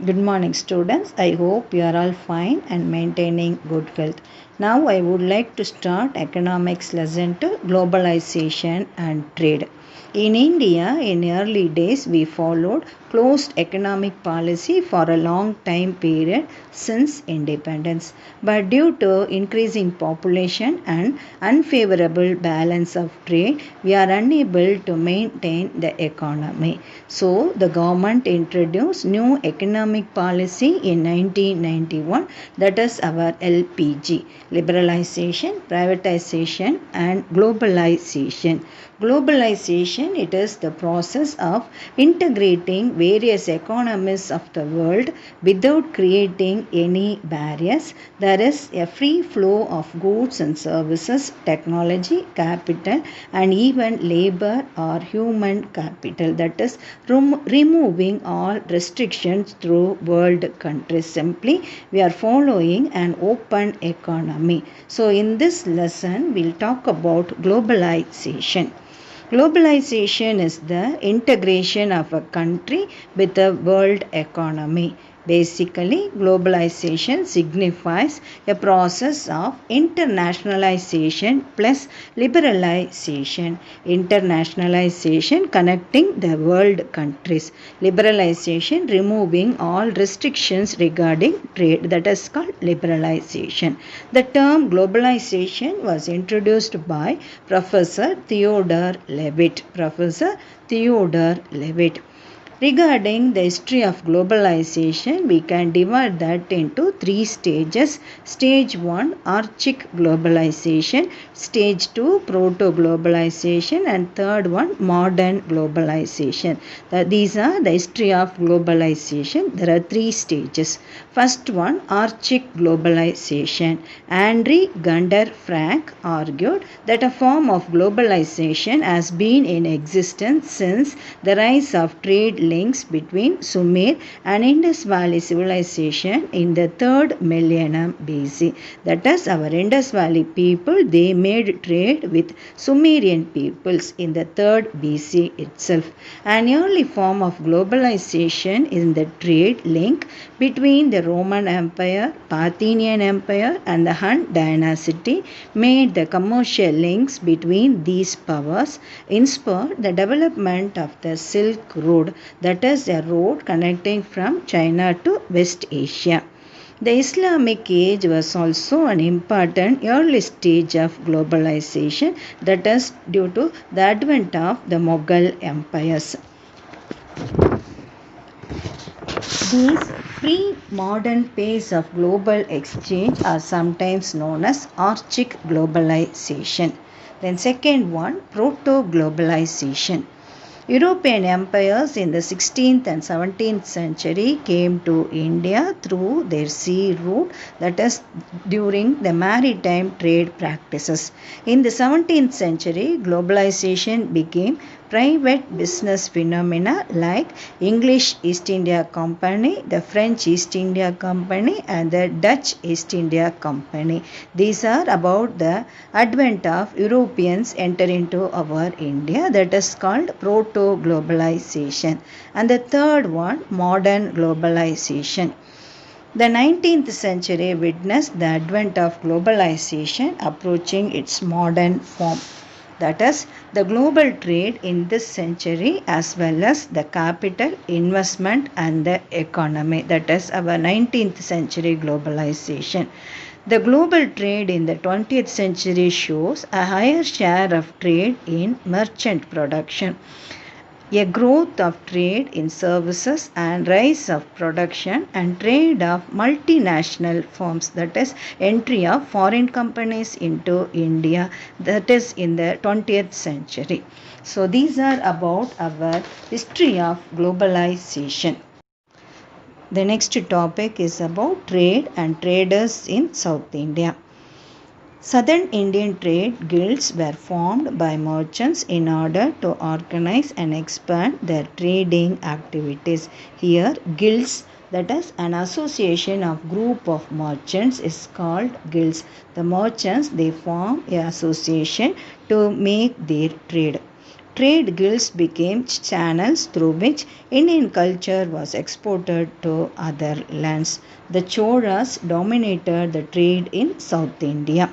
Good morning, students. I hope you are all fine and maintaining good health. Now, I would like to start economics lesson to globalization and trade. In India, in early days, we followed closed economic policy for a long time period since independence. But due to increasing population and unfavorable balance of trade, we are unable to maintain the economy. So, the government introduced new economic policy in 1991, that is our LPG, liberalization, privatization and globalization. Globalization, it is the process of integrating various economies of the world without creating any barriers. There is a free flow of goods and services, technology, capital and even labor or human capital, that is removing all restrictions through world countries. Simply, we are following an open economy. So, in this lesson, we'll talk about globalization. Globalization is the integration of a country with the world economy. Basically, globalization signifies a process of internationalization plus liberalization. Internationalization connecting the world countries. Liberalization removing all restrictions regarding trade, that is called liberalization. The term globalization was introduced by Professor Theodore Levitt. Regarding the history of globalization, we can divide that into three stages. Stage 1, Archaic globalization. Stage 2, Proto-globalization. And third one, Modern globalization. These are the history of globalization. There are three stages. First one, Archaic globalization. Andre Gunder Frank argued that a form of globalization has been in existence since the rise of trade links between Sumer and Indus Valley civilization in the 3rd millennium BC. That is, our Indus Valley people, they made trade with Sumerian peoples in the 3rd BC itself. An early form of globalization is the trade link between the Roman Empire, Parthian Empire and the Han dynasty made the commercial links between these powers inspired the development of the Silk Road, that is a road connecting from China to West Asia. The Islamic age was also an important early stage of globalization, that is due to the advent of the Mughal empires. These pre-modern pace of global exchange are sometimes known as Archaic globalization. Then second one, Proto-globalization. European empires in the 16th and 17th century came to India through their sea route, that is during the maritime trade practices. In the 17th century, globalization became private business phenomena like English East India Company, the French East India Company and the Dutch East India Company. These are about the advent of Europeans enter into our India, that is called proto-globalization. And the third one, modern globalization. The 19th century witnessed the advent of globalization approaching its modern form. That is, the global trade in this century as well as the capital, investment and the economy. That is our 19th century globalization. The global trade in the 20th century shows a higher share of trade in merchant production, a growth of trade in services and rise of production and trade of multinational firms, that is entry of foreign companies into India, that is in the 20th century. So these are about our history of globalization. The next topic is about trade and traders in South India. Southern Indian trade guilds were formed by merchants in order to organize and expand their trading activities. Here, guilds, that is an association of group of merchants, is called guilds. The merchants, they form an association to make their trade. trade guilds became channels through which Indian culture was exported to other lands. The Cholas dominated the trade in South India.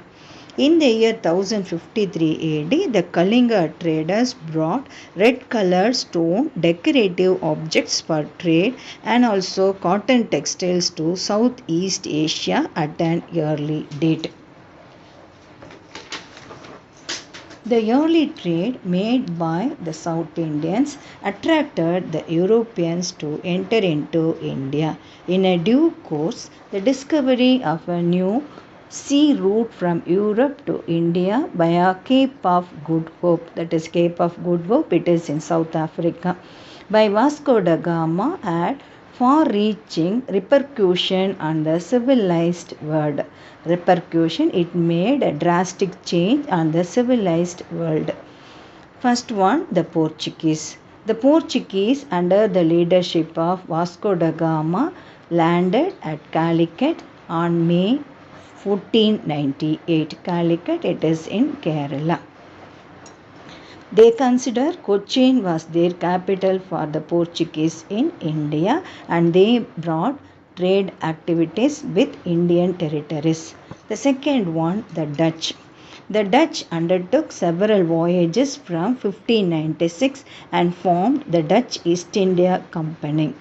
In the year 1053 AD, the Kalinga traders brought red-colored stone decorative objects for trade and also cotton textiles to Southeast Asia at an early date. The early trade made by the South Indians attracted the Europeans to enter into India. In a due course, the discovery of a new sea route from Europe to India via Cape of Good Hope, that is Cape of Good Hope, it is in South Africa, by Vasco da Gama had far-reaching repercussion on the civilized world. Repercussion, it made a drastic change on the civilized world. First one, the Portuguese. The Portuguese, under the leadership of Vasco da Gama, landed at Calicut on May 1498. Calicut, it is in Kerala. They considered Cochin was their capital for the Portuguese in India, and they brought trade activities with Indian territories. The second one, the Dutch. The Dutch undertook several voyages from 1596 and formed the Dutch East India Company.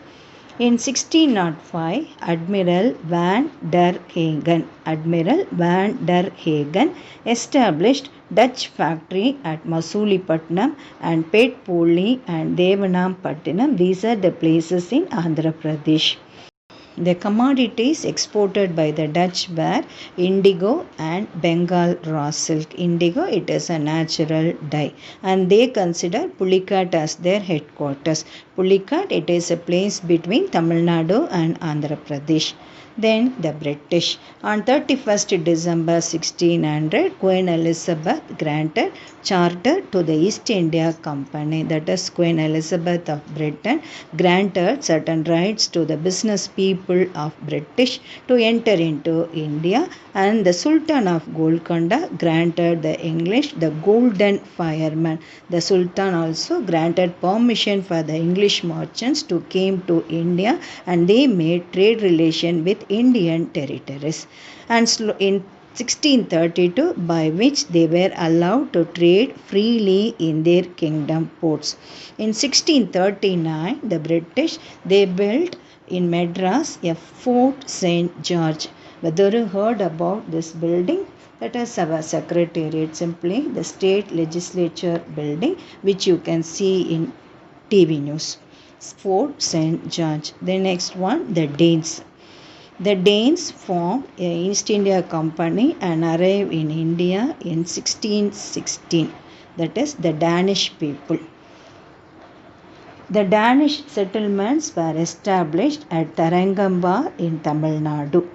In 1605, Admiral van der Hagen established Dutch factory at Masulipattnam and Petpolli and Devanampattinam. These are the places in Andhra Pradesh. The commodities exported by the Dutch were indigo and Bengal raw silk. Indigo, it is a natural dye, and they consider Pulicat as their headquarters. Pulicat, it is a place between Tamil Nadu and Andhra Pradesh. Then the British. On 31st December 1600, Queen Elizabeth granted charter to the East India Company. That is, Queen Elizabeth of Britain granted certain rights to the business people of British to enter into India, and the Sultan of Golconda granted the English the Golden Fireman. The Sultan also granted permission for the English merchants to come to India, and they made trade relation with Indian territories. And in 1632, by which they were allowed to trade freely in their kingdom ports. In 1639, the British, they built in Madras a Fort St. George. Whether you heard about this building? That is our secretariat, simply the state legislature building, which you can see in TV news. Fort St. George. The next one, the Danes. The Danes formed a East India Company and arrived in India in 1616. That is, the Danish people. The Danish settlements were established at Tarangamba in Tamil Nadu.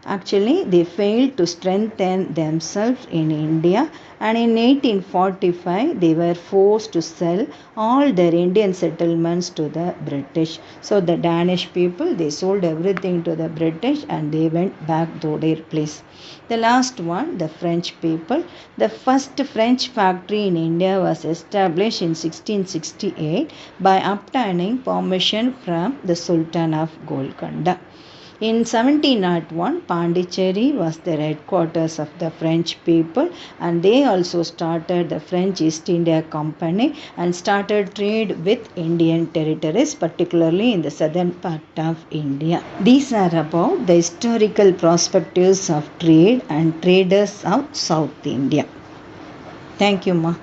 Actually, they failed to strengthen themselves in India, and in 1845 they were forced to sell all their Indian settlements to the British. So the Danish people, they sold everything to the British and they went back to their place. The last one, the French people. The first French factory in India was established in 1668 by obtaining permission from the Sultan of Golconda. In 1701, Pondicherry was the headquarters of the French people, and they also started the French East India Company and started trade with Indian territories, particularly in the southern part of India. These are about the historical perspectives of trade and traders of South India. Thank you, Ma.